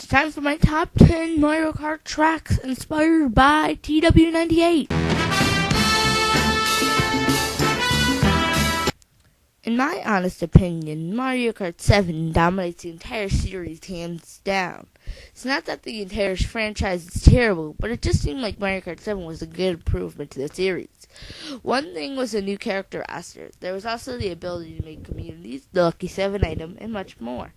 It's time for my top 10 Mario Kart tracks inspired by TWD98. In my honest opinion, Mario Kart 7 dominates the entire series hands down. It's not that the entire franchise is terrible, but it just seemed like Mario Kart 7 was a good improvement to the series. One thing was a new character roster. There was also the ability to make communities, the Lucky 7 item, and much more.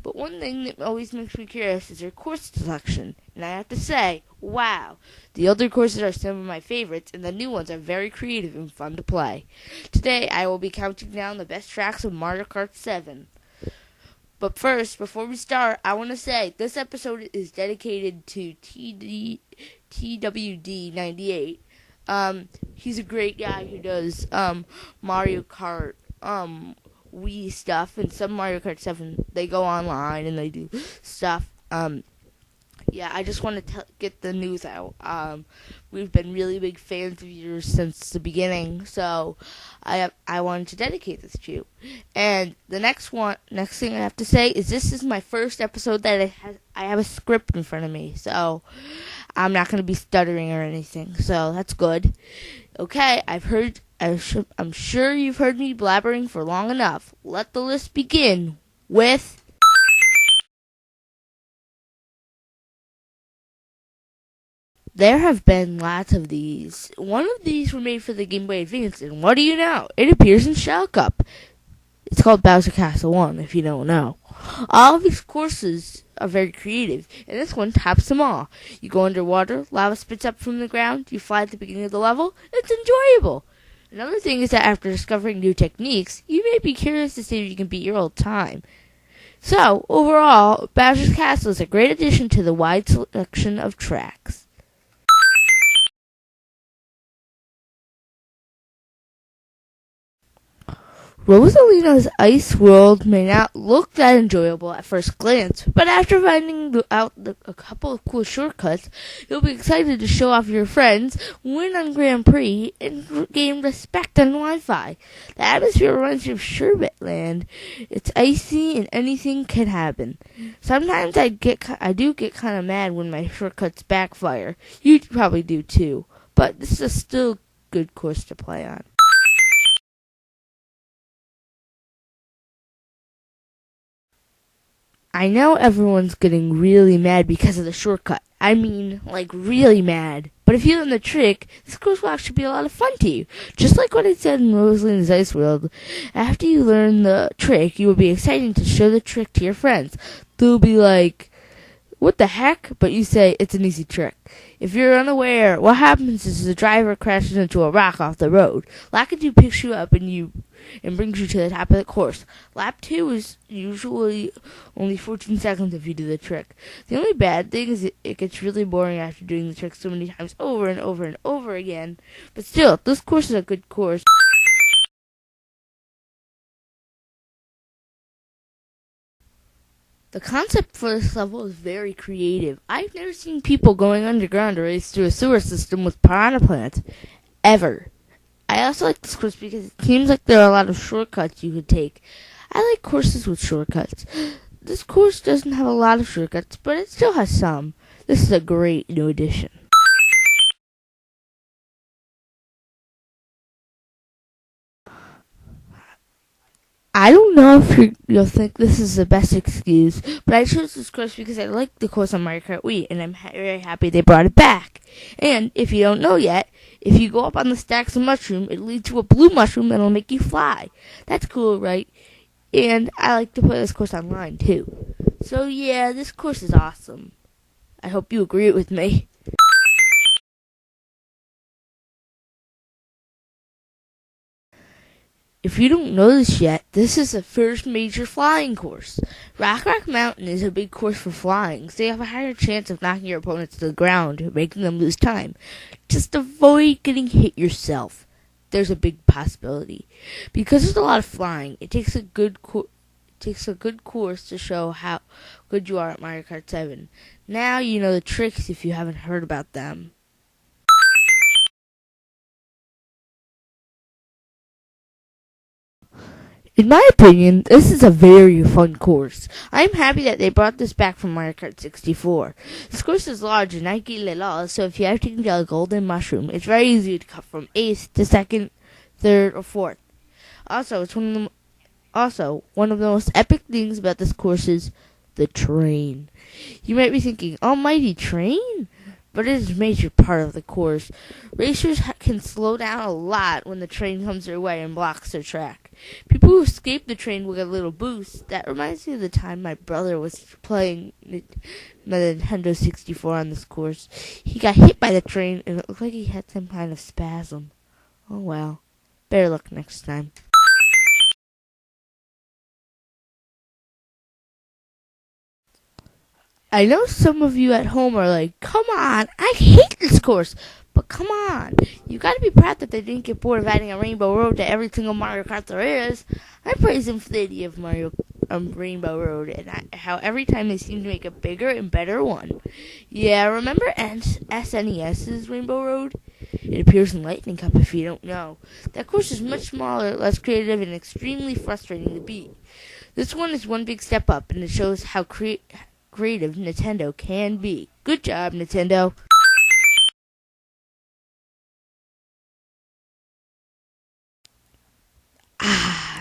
But one thing that always makes me curious is their course selection. And I have to say, wow, the older courses are some of my favorites, and the new ones are very creative and fun to play. Today, I will be counting down the best tracks of Mario Kart 7. But first, before we start, I want to say this episode is dedicated to TWD98. He's a great guy who does Mario Kart Wii stuff, and some Mario Kart 7 they go online and they do stuff. Yeah, I just want to get the news out. We've been really big fans of yours since the beginning, so I wanted to dedicate this to you. And the next thing I have to say is this is my first episode that I have a script in front of me, so I'm not going to be stuttering or anything, so that's good. Okay, I'm sure you've heard me blabbering for long enough. Let the list begin with... There have been lots of these. One of these were made for the Game Boy Advance, and what do you know? It appears in Shell Cup. It's called Bowser Castle 1, if you don't know. All of these courses are very creative, and this one tops them all. You go underwater, lava spits up from the ground, you fly at the beginning of the level. It's enjoyable. Another thing is that after discovering new techniques, you may be curious to see if you can beat your old time. So, overall, Bowser's Castle is a great addition to the wide selection of tracks. Rosalina's Ice World may not look that enjoyable at first glance, but after finding out a couple of cool shortcuts, you'll be excited to show off your friends, win on Grand Prix, and gain respect on Wi-Fi. The atmosphere reminds me of Sherbet Land. It's icy and anything can happen. Sometimes I do get kind of mad when my shortcuts backfire. You probably do too, but this is a still good course to play on. I know everyone's getting really mad because of the shortcut. I mean, like, really mad. But if you learn the trick, this Crosswalk should be a lot of fun to you. Just like what I said in Rosalina's Ice World, after you learn the trick, you will be excited to show the trick to your friends. They'll be like, what the heck? But you say, it's an easy trick. If you're unaware, what happens is the driver crashes into a rock off the road. Lakitu picks you up and brings you to the top of the course. Lap 2 is usually only 14 seconds if you do the trick. The only bad thing is it gets really boring after doing the trick so many times over and over and over again. But still, this course is a good course. The concept for this level is very creative. I've never seen people going underground to race through a sewer system with piranha plants. Ever. I also like this course because it seems like there are a lot of shortcuts you could take. I like courses with shortcuts. This course doesn't have a lot of shortcuts, but it still has some. This is a great new addition. I don't know if you'll think this is the best excuse, but I chose this course because I like the course on Mario Kart Wii, and I'm very happy they brought it back. And if you don't know yet, if you go up on the stacks of mushroom, it leads to a blue mushroom that'll make you fly. That's cool, right? And I like to play this course online, too. So yeah, this course is awesome. I hope you agree with me. If you don't know this yet, this is the first major flying course. Rock Mountain is a big course for flying, so you have a higher chance of knocking your opponents to the ground, making them lose time. Just avoid getting hit yourself. There's a big possibility. Because there's a lot of flying, it takes a good course to show how good you are at Mario Kart 7. Now you know the tricks if you haven't heard about them. In my opinion, this is a very fun course. I'm happy that they brought this back from Mario Kart 64. This course is large and I get it all, so if you have to get a golden mushroom, it's very easy to cut from 8th to 2nd, 3rd, or 4th. Also, one of the most epic things about this course is the train. You might be thinking, almighty train? But it is a major part of the course. Racers can slow down a lot when the train comes their way and blocks their track. People who escape the train will get a little boost. That reminds me of the time my brother was playing the Nintendo 64 on this course. He got hit by the train and it looked like he had some kind of spasm. Oh well. Better luck next time. I know some of you at home are like, come on, I hate this course. But come on, you gotta be proud that they didn't get bored of adding a Rainbow Road to every single Mario Kart there is. I praise them for the idea of Rainbow Road and how every time they seem to make a bigger and better one. Yeah, remember SNES's Rainbow Road? It appears in Lightning Cup if you don't know. That course is much smaller, less creative, and extremely frustrating to beat. This one is one big step up, and it shows how creative Nintendo can be. Good job, Nintendo.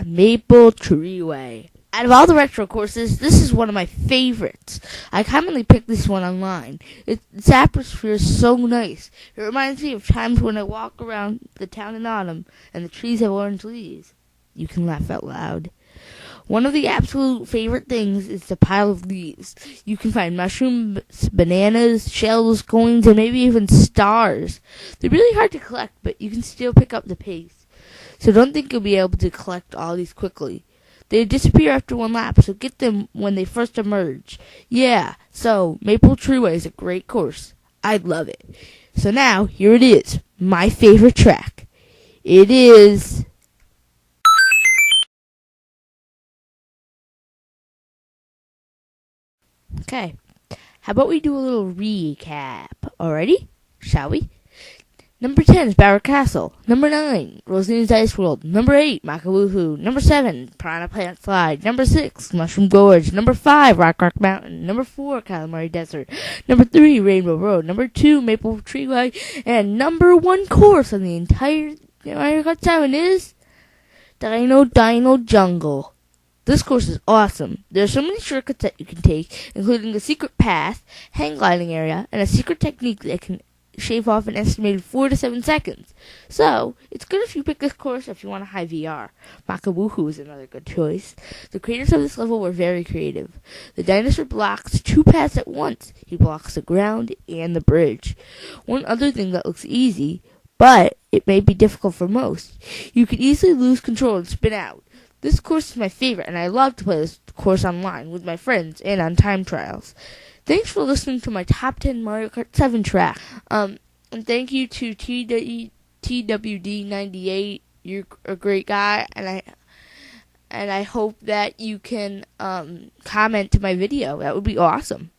Maple Treeway. Out of all the retro courses, this is one of my favorites. I commonly pick this one online. Its atmosphere is so nice. It reminds me of times when I walk around the town in autumn and the trees have orange leaves. You can laugh out loud. One of the absolute favorite things is the pile of leaves. You can find mushrooms, bananas, shells, coins, and maybe even stars. They're really hard to collect, but you can still pick up the pace. So don't think you'll be able to collect all these quickly. They disappear after one lap, so get them when they first emerge. Yeah, so Maple Treeway is a great course. I love it. So now, here it is, my favorite track. It is... Okay, how about we do a little recap? Alrighty? Shall we? Number 10 is Barrett Castle. Number 9, Rosalina's Ice World. Number 8, Makawoohoo. Number 7, Piranha Plant Slide. Number 6, Mushroom Gorge. Number 5, Rock Mountain. Number 4, Calamari Desert. Number 3, Rainbow Road. Number 2, Maple Treeway. And number 1 course on the entire Mario Kart 7 is Dino Jungle. This course is awesome. There are so many shortcuts that you can take, including a secret path, hang gliding area, and a secret technique that can shave off an estimated 4 to 7 seconds. So, it's good if you pick this course if you want a high VR. Makawoohoo is another good choice. The creators of this level were very creative. The dinosaur blocks 2 paths at once. He blocks the ground and the bridge. One other thing that looks easy, but it may be difficult for most. You could easily lose control and spin out. This course is my favorite, and I love to play this course online with my friends and on time trials. Thanks for listening to my top 10 Mario Kart 7 track. And thank you to TWD98. You're a great guy, and I hope that you can comment to my video. That would be awesome.